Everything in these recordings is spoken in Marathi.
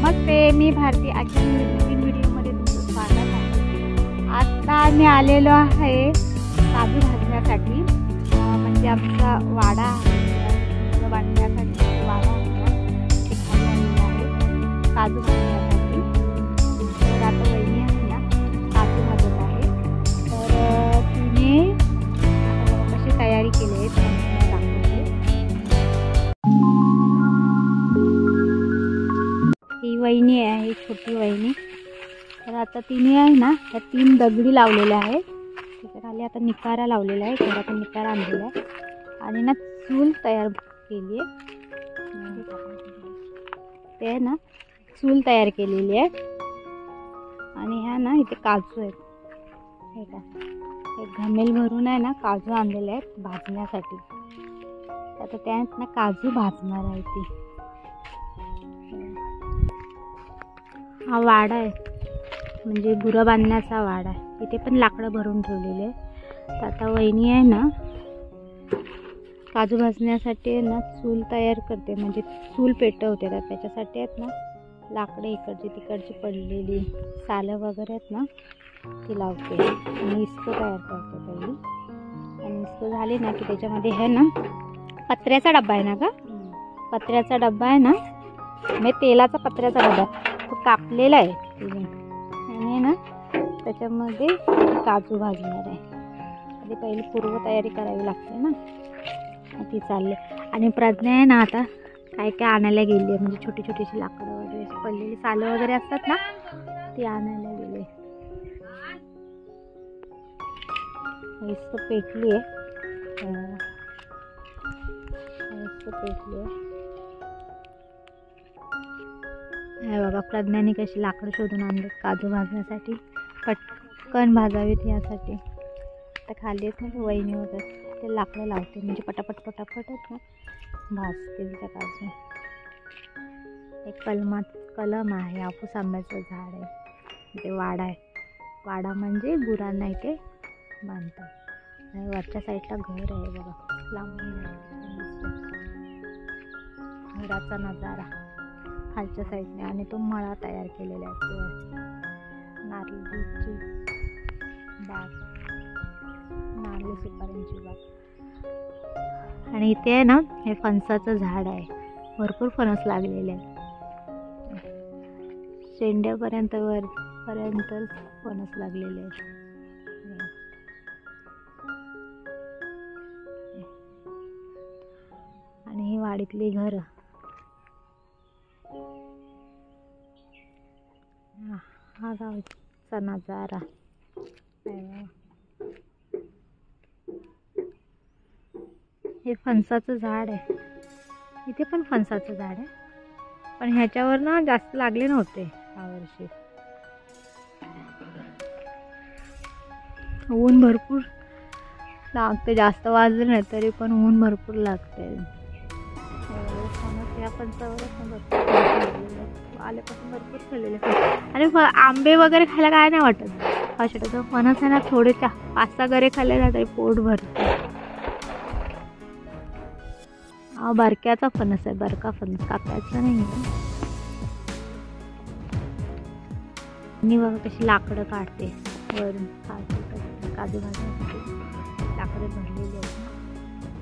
नमस्ते, मी भारती. आजच्या नवीन व्हिडिओमध्ये तुमचं स्वागत आहे. आता आम्ही आलेलो आहे काजू भाजण्यासाठी. म्हणजे आमचा वाडा आहे, बांधण्यासाठी वाडा आहे काजू भाजण्यासाठी. तर आता वहिनी आहे ना काजू भाजत आहे. तर तिने कशी तयारी केली आहे ते दाखवते. ही वहिनी आहे, छोटी वहिनी. तर आता तिने आहे ना त्या 3 दगडी लावलेल्या आहेत. त्याच्या खाली आता निकारा लावलेला आहे, घरातून निकारा आणलेला आहे आणि ना चूल तयार केली आहे. ते ना चूल तयार केलेली आहे आणि ह्या ना इथे काजू आहेत. हे का हे घमेल भरून आहे ना काजू आणलेले आहेत भाजण्यासाठी. आता त्यात ना काजू भाजणार आहे ती. हा वाडा आहे, म्हणजे गुरं बांधण्याचा वाडा आहे. इथे पण लाकडं भरून ठेवलेले आहे. तर आता वहिनी आहे ना काजू भाजण्यासाठी ना चूल तयार करते, म्हणजे चूल पेटवते. तर त्याच्यासाठी आहेत ना लाकडं इकडची तिकडची पडलेली सालं वगैरे आहेत ना ती लावते आणि इस्को तयार करते पहिली. आणि इस्को झाली ना की त्याच्यामध्ये हे ना पत्र्याचा डब्बा आहे ना का, पत्र्याचा डब्बा आहे ना, म्हणजे तेलाचा पत्र्याचा डब्बा तो कापलेला आहे आणि ना त्याच्यामध्ये काजू भाजणार आहे. आधी पहिली पूर्वतयारी करावी लागते ना, ती चालली. आणि प्रज्ञा आहे ना आता काय काय आणायला गेली आहे, म्हणजे छोटी छोटीशी लाकडं वगैरे पडलेली सालं वगैरे असतात ना ती आणायला गेली. मस्त पेटली आहे, मस्त पेटली आहे. हे बघा प्रज्ञाने कशी लाकडं शोधून आणले काजू भाजण्यासाठी, पटकन भाजावीत यासाठी. तर खाली येत ना वहिनी वगैरे ते लाकडं लावते, म्हणजे पटापट पटापटच ना भाजते तिच्या काजू. एक कलम आहे, हापूस आंब्याचं झाड आहे. ते वाडा आहे, वाडा म्हणजे गुरांना इथे बांधतात. आणि वरच्या साईडला घर आहे बघा, लांबून घराचा नजारा खालच्या साईडने. आणि तो मळा तयार केलेला आहे, नारळीची बाग, नारळी सुपाऱ्यांची बाग. आणि इथे आहे ना हे फणसाचं झाड आहे, भरपूर फणस लागलेले आहे, शेंड्यापर्यंत वरपर्यंत फणस लागलेले आहे. आणि ही वाडीतली घरं. हा गावचा नजारा. हे फणसाचं झाड आहे, इथे पण फणसाचं झाड आहे, पण ह्याच्यावर ना जास्त लागले नव्हते यावर्षी. ऊन भरपूर लागते, जास्त वाजले नाही तरी पण ऊन भरपूर लागते. या फणसावर आल्यापासून भरपूर खाल्लेले. आणि आंबे वगैरे खायला काय नाही वाटत अशा. फणस आहे ना थोडे 5-6 गरे खाल्ले ना तरी पोट भरते. हा बारक्याचा फणस आहे, बारका फणस, काप्याचा नाही. मी बघा कशी लाकडं काढते वरून काजू भाजण्यासाठी. लाकडं भरलेली आहेत ना,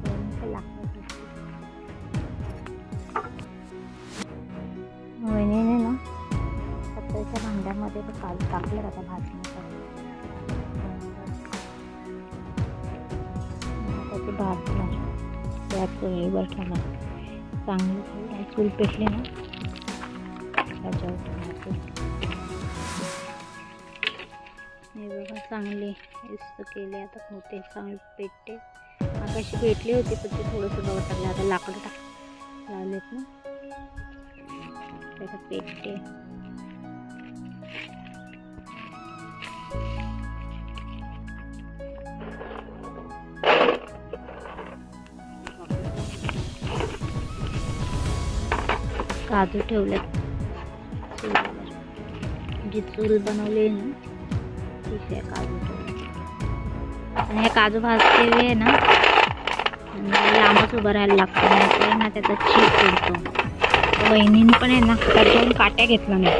वरून लाकडं वहिनीने ना पत्र्याच्या भांड्यामध्ये काजू टाकले आता भाजण्यासाठी. त्याची भाजणार त्यात वेळीवर ठेवणार चांगली. चूल पेटले ना त्याच्यावर हे बघा चांगले मस्त केले. आता होते चांगले पेटते. कशी पेटली होती पण ते थोडंसं गवत टाकलं. आता लाकडं लावलेत ना त्याच्यात पेटते. काजू ठेवल्यात चुलीवर, जी चूल बनवली ना तिथे काजू ठेवले. आणि हे काजू भाजते वेळी ना लांबच उभं राहायला लागतं, नाही ना त्याचा चीक पडतो. वहिनीने पण आहे ना आता 2 काट्या घेतल्या नाही.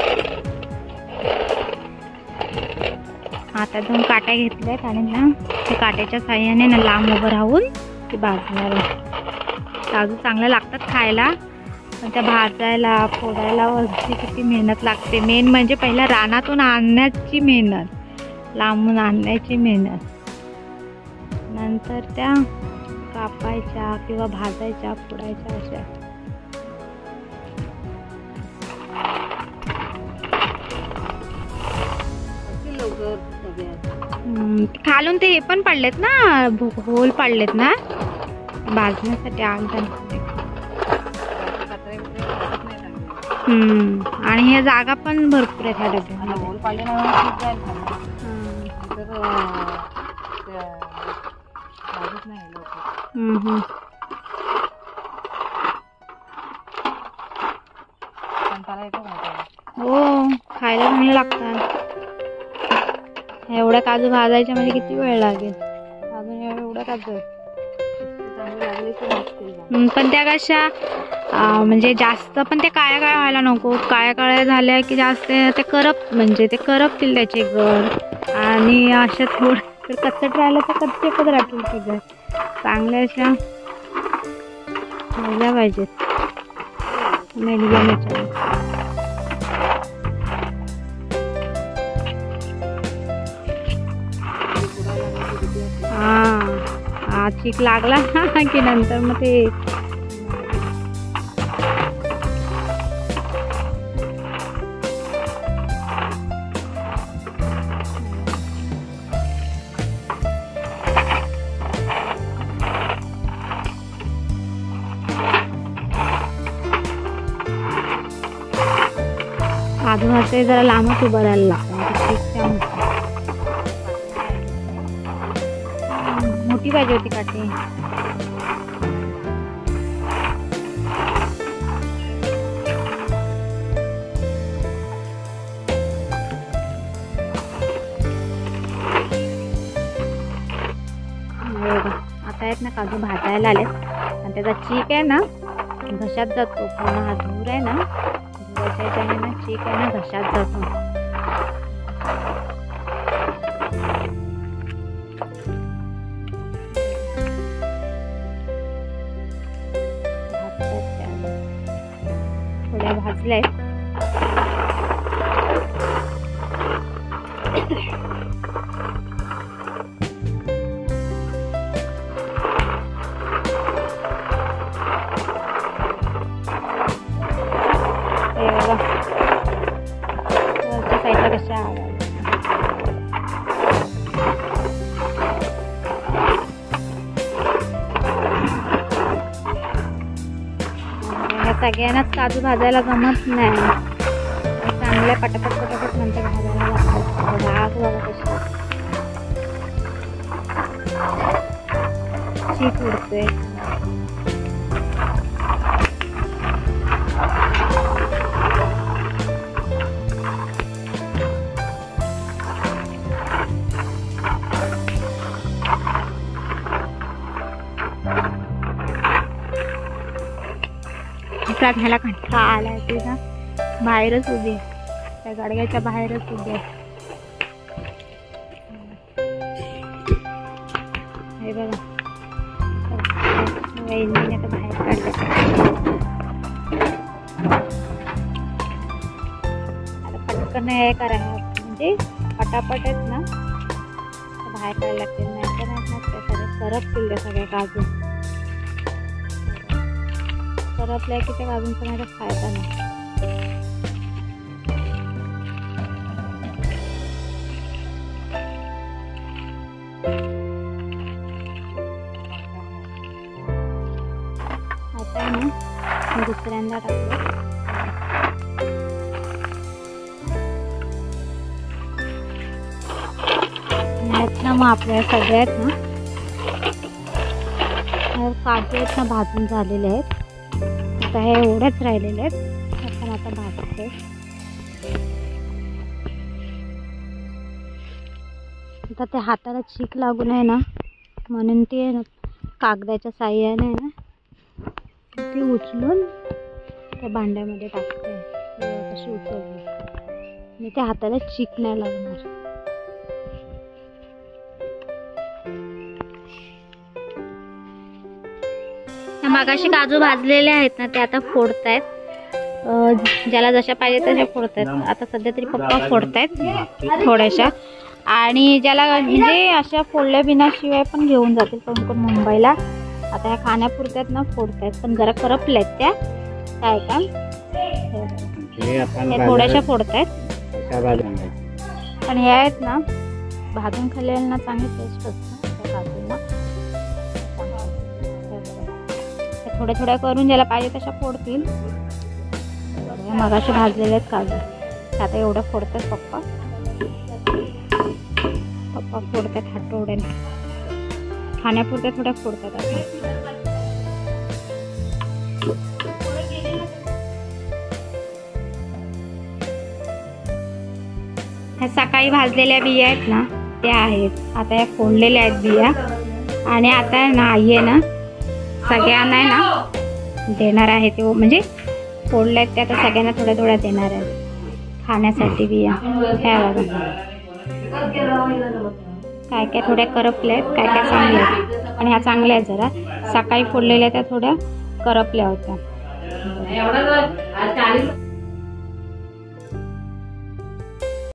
आता 2 काट्या घेतल्यात आणि ना ते काट्याच्या साह्याने ना लांब उभं राहून ते भाजणार आहे. काजू चांगले लागतात खायला, पण त्या भाजायला फोडायला वरची किती मेहनत लागते. मेन म्हणजे पहिला रानातून आणण्याची मेहनत, लांबून आणण्याची मेहनत, नंतर त्या कापायच्या किंवा भाजायच्या फोडायच्या अशा. खालून ते हे पण पडलेत ना, होल पडलेत ना भाजण्यासाठी आग जाण्यासाठी. आणि हे जागा पण भरपूर आहे ह्या डब्यामध्ये. हो, खायला चांगले लागतात. एवढ्या काजू भाजायच्या म्हणजे किती वेळ लागेल. अजून एवढं काजू पण त्या कशा म्हणजे जास्त पण ते काळ्या काळ्या व्हायला नको. काळ्या काळ्या झाल्या की जास्त ते म्हणजे ते करपतील त्याचे घर. आणि अशा थोडं कच्चट राहिलं तर कच्चे पण राहतील सगळं. चांगल्या अशा भाजल्या पाहिजेत मेडियमच्या. हा चीक लागला की नंतर मग ते काजू भाजते जरा लांबच उभं राहायला लागतं. मोठी पाहिजे होती काठी. आता आहेत ना काजू भाजायला आलेत आणि त्याचा चीक आहे ना घशात जातो. पूर्ण हा धूर आहे ना, धुराच्या ना चीक आहे ना घशात जातो. थोड्या भाजल्या आहेत. वरच्या साईडला कशा सगळ्यांनाच काजू भाजायला जमत नाही. चांगल्या पटापट पटापट नंतर भाजायला लागतात. आग बघा कशी चीक उडतोय. ह्याला कंटाळा आलाय. ते ना बाहेरच उभी आहे, त्या गाडग्याच्या बाहेरच उभी आहे. हे बघा वहिनीने आता बाहेर काढलं. आता पटकन हे करा म्हणजे पटापट आहेत ना बाहेर काढायला लागतील. नाही तर नाही ते सगळे करपतील त्या सगळ्या काजू. करपल्या की त्या काजूंचा माझा फायदा नाही. आता आहे ना दुसऱ्यांदा टाकलं. आहेत ना मग आपल्या सगळ्यात ना काजू आहेत ना भाजून झालेले आहेत. आता हे एवढेच राहिलेले आहेत. आपण आता भाजते. आता ते हाताला चीक लागू नये ना म्हणून ते कागदाच्या साह्याने ना ते उचलून त्या भांड्यामध्ये टाकते. कशी उचलली आणि त्या हाताला चीक नाही लागणार. मगाशी काजू भाजलेले आहेत ना ते आता फोडतायत. ज्याला जशा पाहिजे तशा फोडतायत. आता सध्या तरी पप्पा फोडतायत थोड्याशा. आणि ज्याला म्हणजे अशा फोडल्या बिनाशिवाय पण घेऊन जातील कोण मुंबईला. आता ह्या खाण्यापुरत्यात ना फोडतायत पण जरा करपल्यात त्या. काय का थोड्याशा फोडतायत पण हे आहेत ना भाजून खाल्लेल्या ना चांगली टेस्ट असते त्या काजूंना. थोड्या थोड्या करून ज्याला पाहिजे तशा फोडतील. मगाशी भाजलेले आहेत काजू. आता एवढं फोडतात पप्पा. पप्पा फोडतात हातोड्याने. खाण्यापुरत्या थोड्या फोडतात आता. ह्या सकाळी भाजलेल्या बिया आहेत ना त्या आहेत. आता या फोडलेल्या आहेत बिया. आणि आता ना आहे ना सगळ्यांना आहे ना देणार आहे ते. म्हणजे फोडल्या आहेत त्या आता सगळ्यांना थोड्या थोड्या देणार आहेत खाण्यासाठी बिया. ह्या बघा काय काय थोड्या करपल्या आहेत काय काय चांगल्या आहेत. आणि ह्या चांगल्या आहेत जरा. सकाळी फोडलेल्या त्या थोड्या करपल्या होत्या.